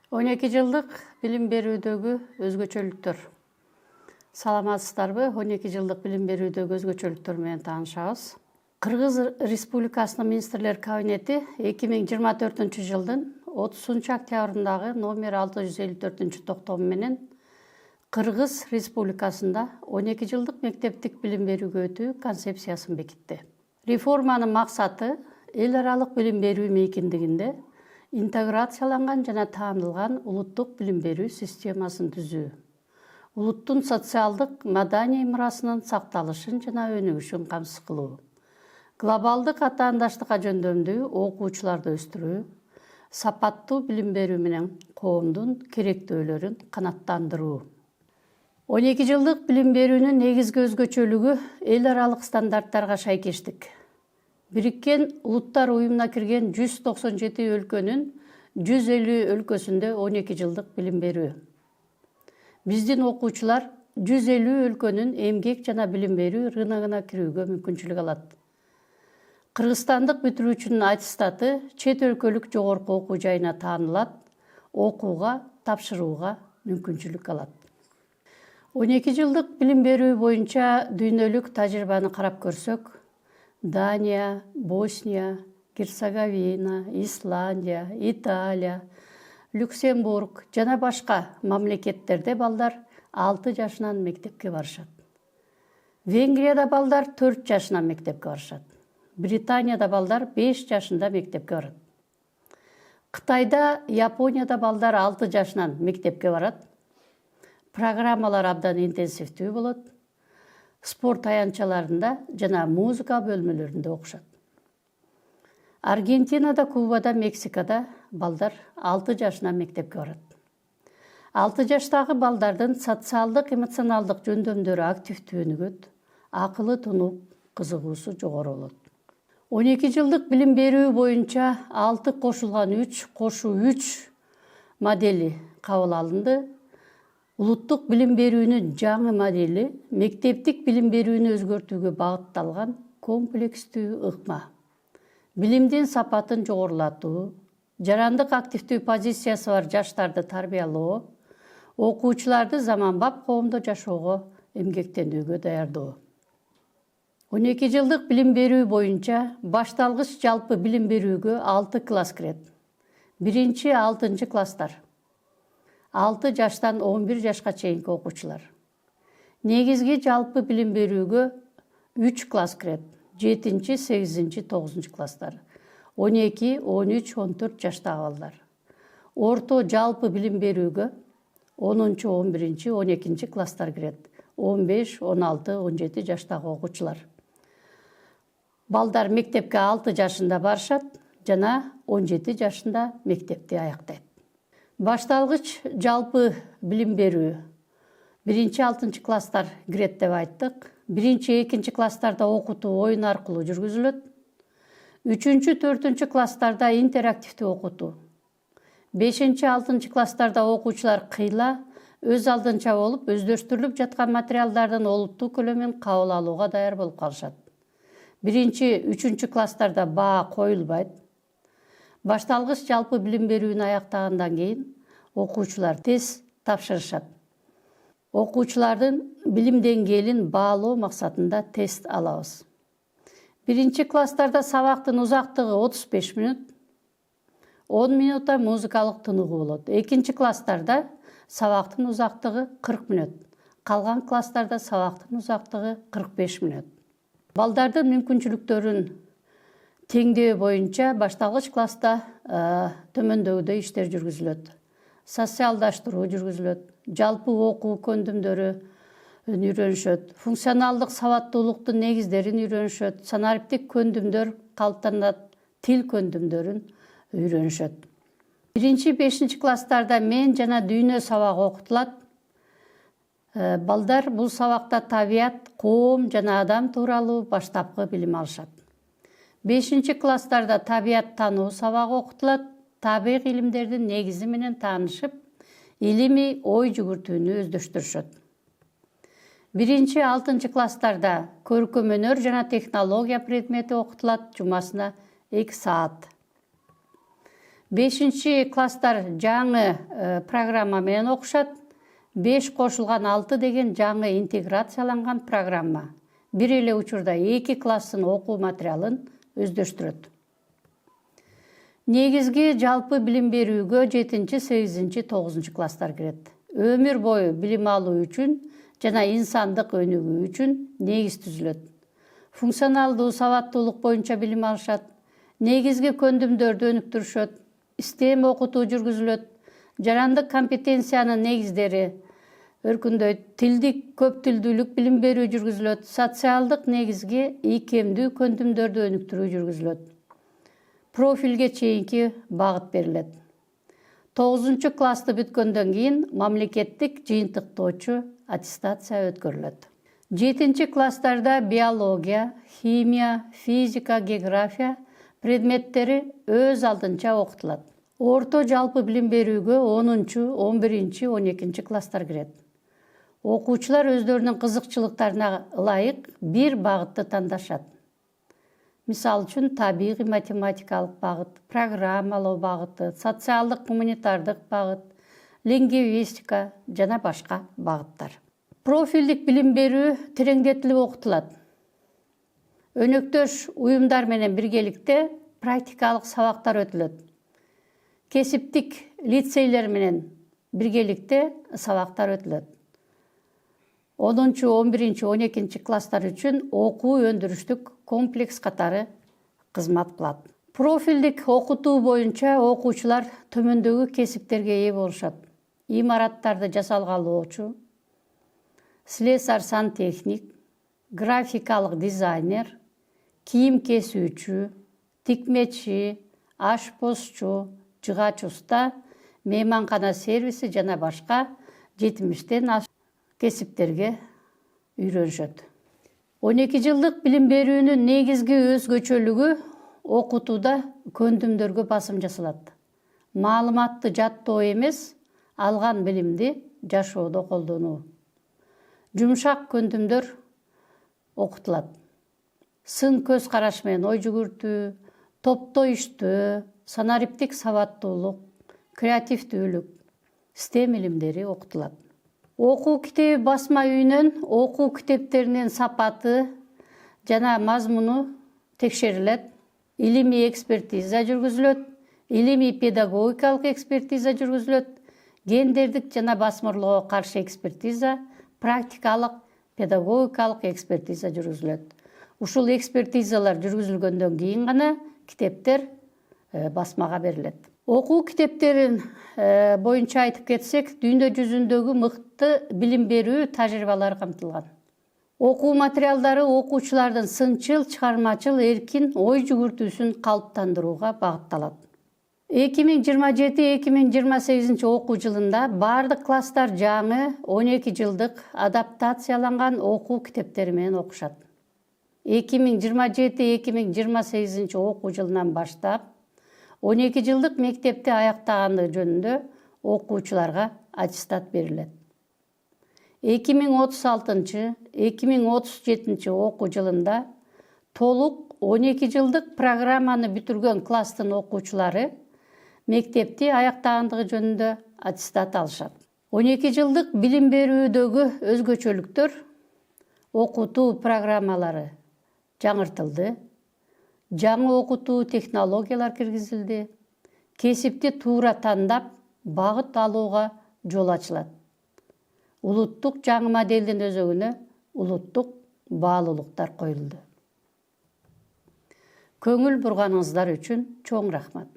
12 жылдык билим берүүдөгү өзгөчөлүктөр. Саламатсыздарбы? 12 жылдык билим берүүдөгү өзгөчөлүктөр менен таанышабыз. Кыргыз Республикасынын министрлер кабинети 2024 жылдын 30 октябрындагы номер 654 токтому менен Кыргыз Республикасында 12 жылдык мектептик билим берүүгө өтүү концепциясын бекитти. Реформанын максаты эл аралык билим берүү мейкиндигинде интеграцияланган жана таанылган улуттук билим берүү системасын түзүү. Улуттун социалдык, маданий мурасынын сакталышын жана өнүгүшүн камсыз кылуу. Глобалдык атаандаштыкка жөндөмдүү окуучуларды өстүрүү, сапаттуу билим берүү менен коомдун керектөөлөрүн канааттандыруу. 12 жылдык билим берүүнүн негизги өзгөчөлүгү эл аралык стандарттарга шайкештик. Бириккен Улуттар уюмуна кирген 197 өлкөнүн 150 өлкөсүндө 12 жылдык билим берүү. Биздин окуучулар 150 өлкөнүн эмгек жана билим берүү рыногуна кирүүгө мүмкүнчүлүк алат. Кыргызстандык бүтүрүүчүнүн аттестаты чет өлкөлүк жогорку окуу жайына таанылат, окууга тапшырууга мүмкүнчүлүк алат. 12 жылдык билим берүү боюнча дүйнөлүк тажрыйбаны карап көрсөк, Дания, Босния, Герцеговина, Исландия, Италия, Люксембург жана башка мамлекеттерде балдар 6 жашынан мектепке барышат. Венгрияда балдар 4 жашынан мектепке барышат. Британияда балдар 5 жашында мектепке барат. Кытайда, Японияда балдар 6 жашынан мектепке барат. Программалар абдан интенсивдүү болот. Спорт аянтчаларында жана музыка бөлмөлөрүндө окушат. Аргентинада, Кубада, Мексикада балдар 6 жашынан мектепке барат. 6 жаштагы балдардын социалдык, эмоционалдык жөндөмдөрү активдүү өнүгөт, акылы тунуп, кызыгуусу жогору болот. 12 жылдык билим берүү боюнча 6 кошулган 3 кошу 3 модели кабыл алынды. Улуттук билим берүүнүн жаңы модели мектептик билим берүүнү өзгөртүүгө багытталган комплекстүү ыкма. Билимдин сапатын жогорулатуу, жарандык активдүү позициясы бар жаштарды тарбиялоо, окуучуларды заманбап коомдо жашоого эмгектенүүгө даярдоо. 12 жылдык билим берүү боюнча башталгыч жалпы билим берүүгө 6 класс кирет. 1-6 класстар. 6 жаштан 11 жашка чейинки окуучулар. Негизги жалпы билим берүүгө 3 класс кирет. 7, 8, 9 класстар. 12, 13, 14 жаштагы балдар. Орто жалпы билим берүүгө 10, 11, 12 класстар кирет. 15, 16, 17 жаштагы окуучулар. Балдар мектепке 6 жашында барышат жана 17 жашында мектепти аяктайт. Башталгыч жалпы билим берүү 1-6 класстар кирет деп айттык. 1-2 класстарда окутуу оюн аркылуу жүргүзүлөт. 3-4 класстарда интерактивдүү окутуу. 5-6 класстарда окуучулар кыйла, өз алдынча болуп, өздөштүрүлүп жаткан материалдардын олуттуу көлөмүн кабыл алууга даяр болуп калышат. 1-3 класстарда баа коюлбайт. Башталгыч жалпы билим берүүнү аяктагандан кийин окуучулар тест тапшырышат. Окуучулардын билим деңгээлин баалоо максатында тест алабыз. 1 класстарда сабактын узактыгы 35 мүнөт, 10 мүнөттө музыкалык тыныгуу болот. 2 класстарда сабактын узактыгы 40 мүнөт, калган класстарда сабактын узактыгы 45 мүнөт. Балдардын мүмкүнчүлүктөрүн теңдөө боюнча башталгыч класста төмөндөгүдөй иштер жүргүзүлөт. Социалдаштыруу жүргүзүлөт, жалпы окуу көндүмдөрү үйрөнүшөт, функционалдык сабаттуулуктун негиздерин үйрөнүшөт, санариптик көндүмдөр калыптанат, тил көндүмдөрүн үйрөнүшөт. 1-5 класстарда мен жана дүйнө сабагы окутулат. Балдар бул сабакта табият, коом жана адам тууралуу баштапкы билим алышат. 5 класстарда табият тануу сабагы окутулат. Табигый илимдердин негизи менен таанышып, илимий ой жүгүртүүнү өздөштүрүшөт. 1-6 класстарда көркөм өнөр жана технология предмети окутулат, жумасына 2 саат. 5 класстар жаңы программа менен окушат. 5 кошулган 6 деген жаңы интеграцияланган программа. Бир эле учурда 2 класстын окуу материалын өздөштүрөт. Негизги жалпы билим берүүгө 7, 8, 9 класстар кирет. Өмүр бою билим алуу үчүн жана инсандык өнүгүү үчүн негиз түзүлөт. Функционалдуу сабаттуулук боюнча билим алышат. Негизги көндүмдөрдү өнүктүрүшөт. STEM окутуу жүргүзүлөт. Жарандык компетенциянын негиздери өркүндөйт. Тилдик көптүлдүүлүк билим берүү жүргүзүлөт. Социалдык негизги ийкемдүү көндүмдөрдү өнүктүрүү жүргүзүлөт. Профилге чейинки багыт берилет. 9 классты бүткөндөн кийин мамлекеттик жыйынтыктоочу аттестация өткөрүлөт. 7 класстарда биология, химия, физика, география предметтери өз алдынча окутулат. Орто жалпы билим берүүгө 10, 11, 12 класстар кирет. Окуучулар өздөрүнүн кызыкчылыктарына ылайык бир багытты тандашат. Мисал үчүн табигый математикалык багыт, программалоо багыты, социалдык гуманитардык багыт, лингвистика жана башка багыттар. Профилдик билим берүү тереңдетилип окутулат. Өнөктөш уюмдар менен биргеликте практикалык сабактар өтүлөт. Кесиптик лицейлер менен биргеликте сабактар өтүлөт. 10, 11, 12 класстар үчүн окуу өндүрүштүк комплекс катары кызмат кылат. Профилдик окутуу боюнча окуучулар төмөндөгү кесиптерге ээ болушат. Имараттарды жасалгалоочу, слесарь-сантехник, графикалык дизайнер, кийим кесүүчү, тикмечи, ашпозчу, жыгач уста, мейманкана сервиси жана башка 70тен ашык кесиптерге үйрөнүшөт. 12 жылдык билим берүүнүн негизги өзгөчөлүгү окутууда көндүмдөргө басым жасалат. Маалыматты жаттоо эмес, алган билимди жашоодо колдонуу. Жумшак көндүмдөр окутулат. Сын көз караш менен ой жүгүртүү, топто иштөө, санариптик сабаттуулук, креативдүүлүк, STEM илимдери окутулат. Окуу китеби басма үйүнөн окуу китептеринин сапаты жана мазмуну текшерилет. Илимий экспертиза жүргүзүлөт, илимий педагогикалык экспертиза жүргүзүлөт, гендердик жана басмырлоого каршы экспертиза, практикалык педагогикалык экспертиза жүргүзүлөт. Ушул экспертизалар жүргүзүлгөндөн кийин гана китептер басмага берилет. Окуу китептерин боюнча айтып кетсек, дүйнө жүзүндөгү мыкты билим берүү тажрыйбалары камтылган. Окуу материалдары окуучулардын сынчыл, чыгармачыл, эркин ой жүгүртүүсүн калыптандырууга багытталат. 2027-2028 окуу жылында бардык класстар жаңы 12 жылдык адаптацияланган окуу китептери менен окушат. 2027-2028 окуу жылынан баштап 12 жылдык мектепти аяктагандыгы жөнүндө окуучуларга аттестат берилет. 2036-2037 окуу жылында толук 12 жылдык программаны бүтүргөн класстын окуучулары мектепти аяктагандыгы жөнүндө аттестат алышат. 12 жылдык билим берүүдөгү өзгөчөлүктөр: окутуу программалары жаңыртылды, жаңы окутуу технологиялар киргизилди, кесипти туура тандап, багыт алууга жол ачылат. Улуттук жаңы моделдин өзөгүнө улуттук баалуулуктар коюлду. Көңүл бурганыңыздар үчүн чоң рахмат.